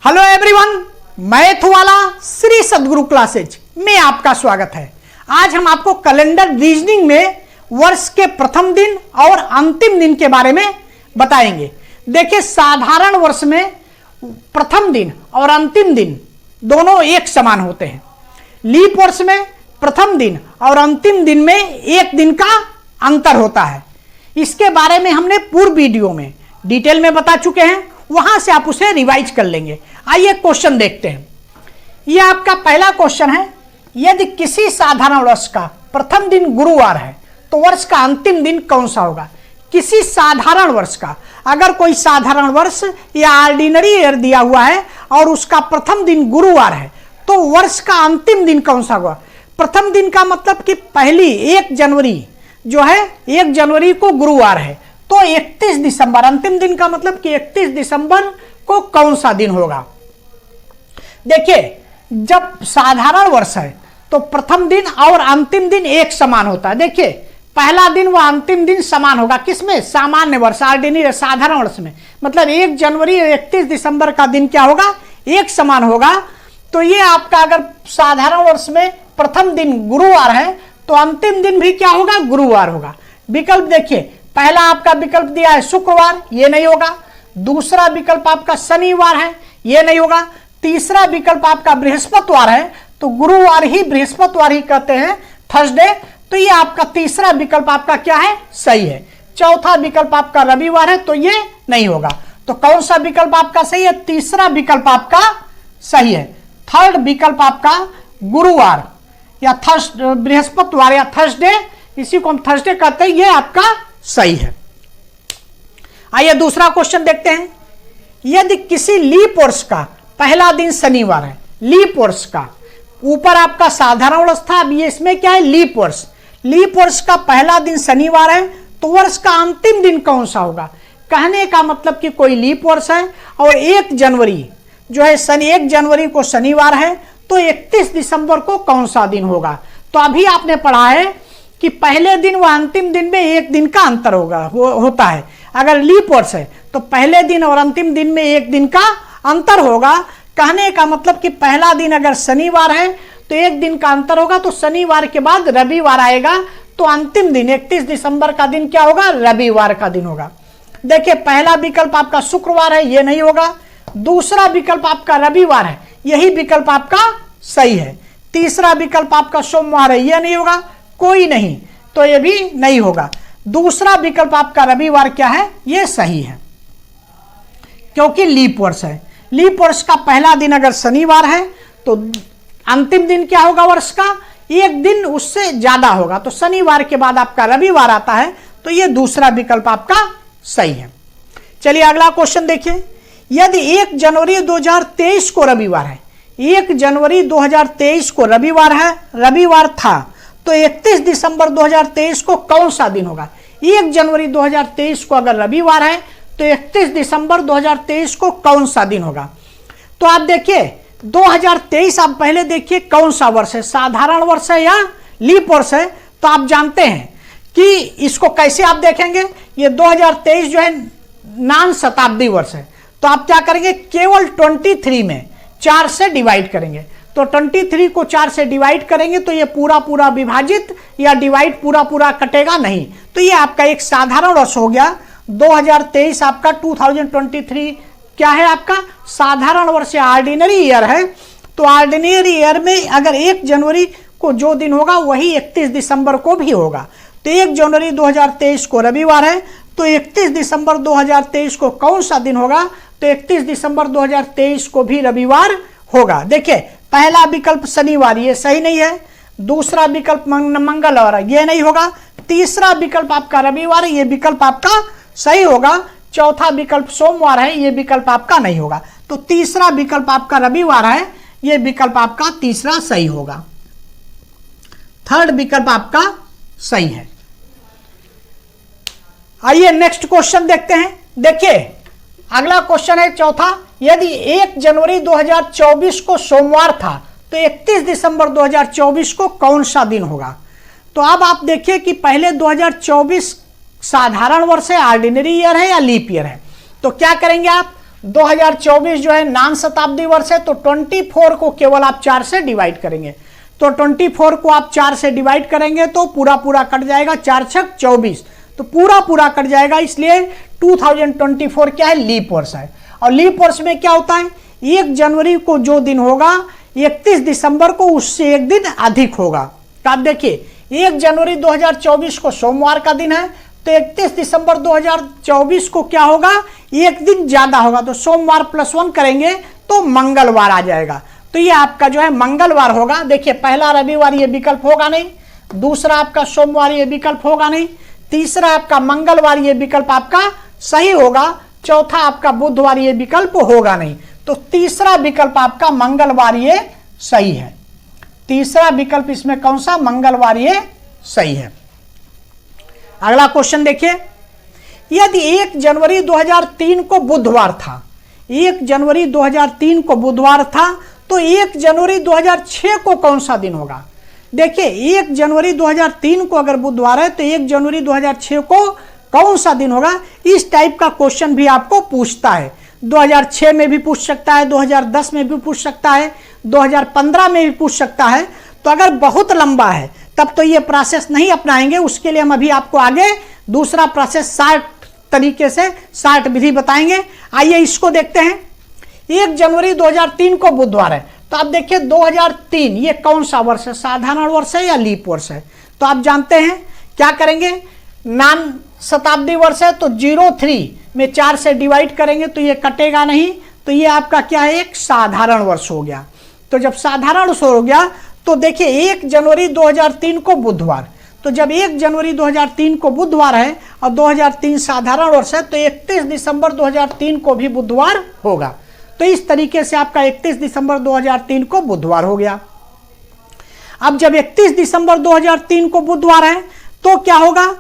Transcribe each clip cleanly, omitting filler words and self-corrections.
Hello everyone, math वाला श्री सद्गुरु classes में आपका स्वागत है। आज हम आपको कैलेंडर रीजनिंग में वर्ष के प्रथम दिन और अंतिम दिन के बारे में बताएंगे। देखिए, साधारण वर्ष में प्रथम दिन और अंतिम दिन दोनों एक समान होते हैं। लीप वर्ष में प्रथम दिन और अंतिम दिन में एक दिन का अंतर होता है। इसके बारे में हमने पूर्व वीडियो में डिटेल में बता चुके हैं, वहां से आप उसे रिवाइज कर लेंगे। आइए क्वेश्चन देखते हैं। यह आपका पहला क्वेश्चन है। यदि किसी साधारण वर्ष का प्रथम दिन गुरुवार है तो वर्ष का अंतिम दिन कौन सा होगा? किसी साधारण वर्ष का, अगर कोई साधारण वर्ष या ऑर्डिनरी ईयर दिया हुआ है और उसका प्रथम दिन गुरुवार है तो वर्ष का अंतिम दिन कौन सा होगा? प्रथम दिन का मतलब कि पहली 1 जनवरी जो है 1 जनवरी को गुरुवार है तो 31 दिसंबर, अंतिम दिन का मतलब कि 31 दिसंबर को कौन सा दिन होगा? देखिए, जब साधारण वर्ष है तो प्रथम दिन और अंतिम दिन एक समान होता है। देखिए, पहला दिन व अंतिम दिन समान होगा। किसमें? सामान्य वर्ष, ऑर्डिनरी साधारण वर्ष में। मतलब 1 जनवरी और 31 दिसंबर का दिन क्या होगा? एक समान होगा। तो ये आपका अगर साधारण वर्ष में प्रथम दिन गुरुवार है तो अंतिम दिन भी क्या होगा? गुरुवार होगा। विकल्प देखिए, पहला आपका विकल्प दिया है शुक्रवार, ये नहीं होगा। दूसरा विकल्प आपका शनिवार है, ये नहीं होगा। तीसरा विकल्प आपका बृहस्पतिवार है, तो गुरुवार ही बृहस्पतिवार ही कहते हैं, थर्सडे, तो ये आपका तीसरा विकल्प आपका क्या है? सही है। चौथा विकल्प आपका रविवार है, तो ये नहीं होगा। तो कौन सा विकल्प आपका सही है? तीसरा विकल्प आपका सही है। थर्ड विकल्प आपका गुरुवार या बृहस्पतिवार या थर्सडे, इसी को हम थर्सडे कहते हैं, ये आपका सही है। आइए दूसरा क्वेश्चन देखते हैं। यदि किसी लीप वर्ष का पहला दिन शनिवार है, लीप वर्ष का, ऊपर आपका साधारण वर्ष था, अब ये इसमें क्या है? लीप वर्ष। लीप वर्ष का पहला दिन शनिवार है तो वर्ष का अंतिम दिन कौन सा होगा? कहने का मतलब कि कोई लीप वर्ष है और 1 जनवरी जो है 1 जनवरी को शनिवार है तो 31 दिसंबर को कौन सा दिन होगा? तो अभी आपने पढ़ा है कि पहले दिन व अंतिम दिन में एक दिन का अंतर होता है। अगर लीप वर्ष है तो पहले दिन और अंतिम दिन में एक दिन का अंतर होगा। कहने का मतलब कि पहला दिन अगर शनिवार है तो एक दिन का अंतर होगा, तो शनिवार के बाद रविवार आएगा तो अंतिम दिन 31 दिसंबर का दिन क्या होगा? रविवार का दिन होगा। देखिए, पहला विकल्प आपका शुक्रवार है, ये नहीं होगा। दूसरा विकल्प आपका रविवार है, यही विकल्प आपका सही है। तीसरा विकल्प आपका सोमवार है, यह नहीं होगा, कोई नहीं, तो यह भी नहीं होगा। दूसरा विकल्प आपका रविवार क्या है? यह सही है, क्योंकि लीप वर्ष है। लीप वर्ष का पहला दिन अगर शनिवार है तो अंतिम दिन क्या होगा? वर्ष का एक दिन उससे ज्यादा होगा, तो शनिवार के बाद आपका रविवार आता है, तो यह दूसरा विकल्प आपका सही है। चलिए अगला क्वेश्चन देखिए। यदि 1 जनवरी 2023 को रविवार है, 1 जनवरी 2023 को रविवार था तो 31 दिसंबर 2023 को कौन सा दिन होगा? 1 जनवरी 2023 को अगर रविवार है तो 31 दिसंबर 2023 को कौन सा दिन होगा? तो आप देखिए 2023, आप पहले देखिए कौन सा वर्ष है, साधारण वर्ष है या लीप वर्ष है? तो आप जानते हैं कि इसको कैसे आप देखेंगे। ये 2023 जो है नान शताब्दी वर्ष है, तो आप क्या करेंगे? केवल 23 में 4 से डिवाइड करेंगे। तो 23 को 4 से डिवाइड करेंगे तो ये पूरा पूरा विभाजित या डिवाइड पूरा पूरा कटेगा नहीं, तो ये आपका एक साधारण वर्ष हो गया। 2023 आपका 2023 क्या है? आपका साधारण वर्ष या ऑर्डिनरी ईयर है। तो ऑर्डिनरी ईयर में अगर 1 जनवरी को जो दिन होगा वही 31 दिसंबर को भी होगा। तो 1 जनवरी 2023 को रविवार है तो 31 दिसंबर 2023 को कौन सा दिन होगा? तो 31 दिसंबर 2023 को भी रविवार होगा। देखिए, पहला विकल्प शनिवार, ये सही नहीं है। दूसरा विकल्प मंगलवार, ये नहीं होगा। तीसरा विकल्प आपका रविवार, ये विकल्प आपका सही होगा। चौथा विकल्प सोमवार है, ये विकल्प आपका नहीं होगा। तो तीसरा विकल्प आपका रविवार है, ये विकल्प आपका तीसरा सही होगा। थर्ड विकल्प आपका सही है। आइए नेक्स्ट क्वेश्चन देखते हैं। देखिए, अगला क्वेश्चन है चौथा। यदि 1 जनवरी 2024 को सोमवार था तो 31 दिसंबर 2024 को कौन सा दिन होगा? तो अब आप देखिए कि पहले 2024 साधारण वर्ष है, ऑर्डिनरी ईयर है या लीप ईयर है। तो क्या करेंगे आप? 2024 जो है नान शताब्दी वर्ष है, तो 24 को केवल आप 4 से डिवाइड करेंगे। तो 24 को आप 4 से डिवाइड करेंगे तो पूरा पूरा कट जाएगा, 4 छक 24, तो पूरा पूरा कट जाएगा। इसलिए 2024 क्या है, लीप वर्ष है। और लीप वर्ष में क्या होता है, 1 जनवरी को जो दिन होगा 31 दिसंबर को उससे एक दिन अधिक होगा। तो आप देखिए 1 जनवरी 2024 को सोमवार का दिन है, तो 31 दिसंबर 2024 को क्या होगा, एक दिन ज्यादा होगा। तो सोमवार +1 करेंगे तो मंगलवार आ जाएगा। तो ये आपका जो है मंगलवार होगा। देखिए पहला रविवार ये विकल्प होगा नहीं, दूसरा आपका सोमवार ये विकल्प होगा नहीं, तीसरा आपका मंगलवार ये विकल्प आपका सही होगा, चौथा आपका बुधवार ये विकल्प होगा नहीं। तो तीसरा विकल्प आपका मंगलवार ये सही है। तीसरा विकल्प इसमें कौन सा, मंगलवार ये सही है। अगला क्वेश्चन देखिए, यदि 1 जनवरी 2003 को बुधवार था, 1 जनवरी 2003 को बुधवार था, तो 1 जनवरी 2006 को कौन सा दिन होगा। देखिए 1 जनवरी 2003 को अगर बुधवार है तो 1 जनवरी 2006 को कौन सा दिन होगा। इस टाइप का क्वेश्चन भी आपको पूछता है, 2006 में भी पूछ सकता है, 2010 में भी पूछ सकता है, 2015 में भी पूछ सकता है। तो अगर बहुत लंबा है तब तो ये प्रोसेस नहीं अपनाएंगे, उसके लिए हम अभी आपको आगे दूसरा प्रोसेस 60 तरीके से 60 विधि बताएंगे। आइए इसको देखते हैं। 1 जनवरी 2003 को बुधवार है, तो आप देखिए 2003 ये कौन सा वर्ष है, साधारण वर्ष है या लीप वर्ष है। तो आप जानते हैं क्या करेंगे, नान शताब्दी वर्ष है तो 03 में 4 से डिवाइड करेंगे तो ये कटेगा नहीं, तो ये आपका क्या है, एक साधारण वर्ष हो गया। तो जब साधारण वर्ष हो गया तो देखिए 1 जनवरी 2003 को बुधवार, तो जब 1 जनवरी 2003 को बुधवार है और 2003 साधारण वर्ष है तो 31 दिसंबर 2003 को भी बुधवार होगा। तो इस तरीके से आपका 31 दिसंबर 2003 को बुधवार हो गया। अब जब 31 दिसंबर 2003 को बुधवार है तो क्या होगा,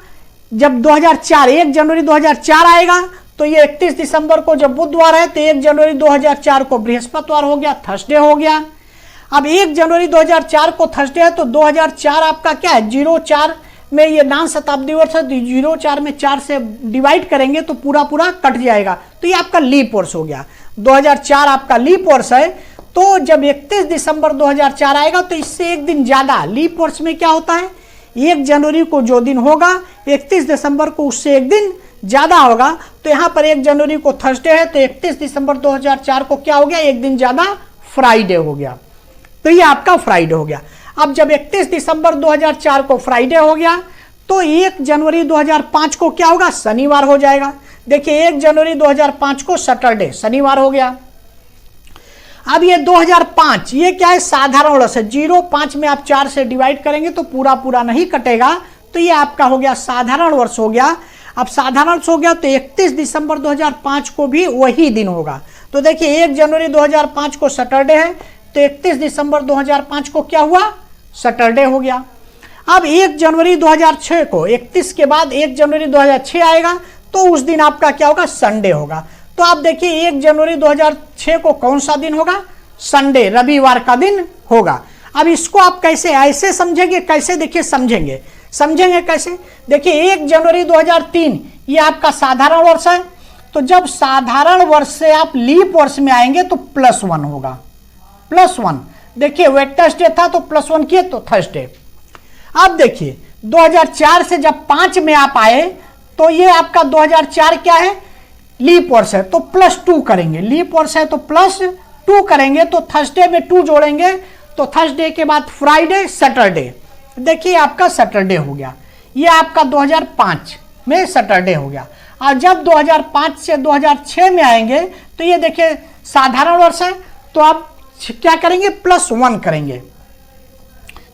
जब 2004 1 जनवरी 2004 आएगा तो ये 31 दिसंबर को जब बुधवार है तो 1 जनवरी 2004 को बृहस्पतिवार हो गया, थर्सडे हो गया। अब 1 जनवरी 2004 को थर्सडे है तो 2004 आपका क्या है, 04 में ये नान शताब्दी वर्ष है, 04 में 4 से डिवाइड करेंगे तो पूरा पूरा कट जाएगा, तो ये आपका लीप वर्ष हो गया। 2004 आपका लीप वर्ष है, तो जब 31 दिसंबर 2004 आएगा तो इससे एक दिन ज्यादा, लीप वर्ष में क्या होता है, 1 जनवरी को जो दिन होगा 31 दिसंबर को उससे एक दिन ज्यादा होगा। तो यहाँ पर 1 जनवरी को थर्सडे है तो 31 दिसंबर 2004 को क्या हो गया, एक दिन ज्यादा फ्राइडे हो गया। तो ये आपका फ्राइडे हो गया। अब जब 31 दिसंबर 2004 को फ्राइडे हो गया तो 1 जनवरी 2005 को क्या होगा, शनिवार हो जाएगा। देखिए 1 जनवरी 2005 को सैटरडे, शनिवार हो गया। अब ये 2005 ये क्या है, साधारण वर्ष है, 05 में आप 4 से डिवाइड करेंगे तो पूरा पूरा नहीं कटेगा, तो ये आपका हो गया साधारण वर्ष हो गया। अब साधारण वर्ष हो गया तो 31 दिसंबर 2005 को भी वही दिन होगा। तो देखिए 1 जनवरी 2005 को सैटरडे है तो 31 दिसंबर 2005 को क्या हुआ, सैटरडे हो गया। अब 1 जनवरी 2006 को 31 के बाद 1 जनवरी 2006 आएगा तो उस दिन आपका क्या होगा, संडे होगा। तो आप देखिए 1 जनवरी 2006 को कौन सा दिन होगा, संडे, रविवार का दिन होगा। अब इसको आप कैसे ऐसे समझेंगे, कैसे देखिए समझेंगे कैसे, देखिए 1 जनवरी 2003 ये आपका साधारण वर्ष है, तो जब साधारण वर्ष से आप लीप वर्ष में आएंगे तो +1 होगा, +1। देखिए वेडनेसडे था तो +1 किए तो थर्सडे। अब देखिए 2004 से जब 5 में आप आए तो ये आपका 2004 क्या है, लीप वर्ष है तो +2 करेंगे, लीप वर्ष है तो +2 करेंगे, तो थर्सडे में 2 जोड़ेंगे तो थर्सडे के बाद फ्राइडे, सैटरडे। देखिए आपका सैटरडे हो गया, ये आपका 2005 में सैटरडे हो गया। और जब 2005 से 2006 में आएंगे तो ये देखिए साधारण वर्ष है तो आप क्या करेंगे, +1 करेंगे।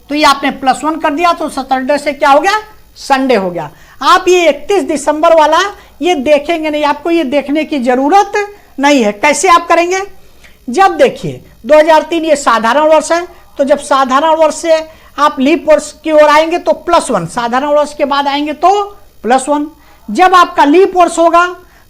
तो ये आपने +1 कर दिया तो सैटरडे से क्या हो गया, संडे हो गया। आप ये 31 दिसंबर वाला ये देखेंगे नहीं, आपको ये देखने की जरूरत नहीं है। कैसे आप करेंगे, जब देखिए 2003 ये साधारण वर्ष है, तो जब साधारण वर्ष से आप लीप वर्ष की ओर आएंगे तो +1, साधारण वर्ष के बाद आएंगे तो +1। जब आपका लीप वर्ष होगा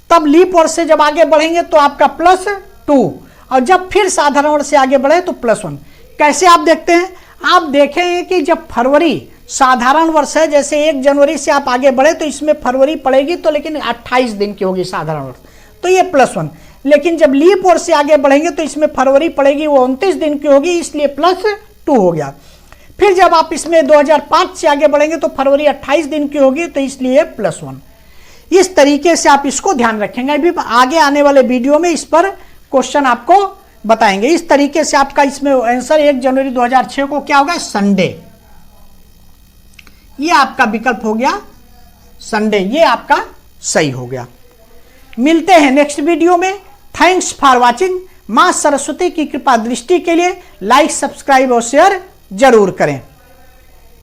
तब लीप वर्ष से जब आगे बढ़ेंगे तो आपका +2, और जब फिर साधारण वर्ष से आगे बढ़े तो +1। कैसे आप देखते हैं, आप देखेंगे कि जब फरवरी साधारण वर्ष है, जैसे 1 जनवरी से आप आगे बढ़े तो इसमें फरवरी पड़ेगी तो लेकिन 28 दिन की होगी साधारण वर्ष, तो ये +1। लेकिन जब लीप ईयर से आगे बढ़ेंगे तो इसमें फरवरी पड़ेगी, वो 29 दिन की होगी, इसलिए +2 हो गया। फिर जब आप इसमें 2005 से आगे बढ़ेंगे तो फरवरी 28 दिन की होगी, तो इसलिए +1। इस तरीके से आप इसको ध्यान रखेंगे। अभी आगे आने वाले वीडियो में इस पर क्वेश्चन आपको बताएंगे। इस तरीके से आपका इसमें आंसर 1 जनवरी 2006 को क्या होगा, संडे। ये आपका विकल्प हो गया संडे, ये आपका सही हो गया। मिलते हैं नेक्स्ट वीडियो में। Thanks for watching. मां सरस्वती की कृपा दृष्टि के लिए लाइक, सब्सक्राइब और शेयर जरूर करें।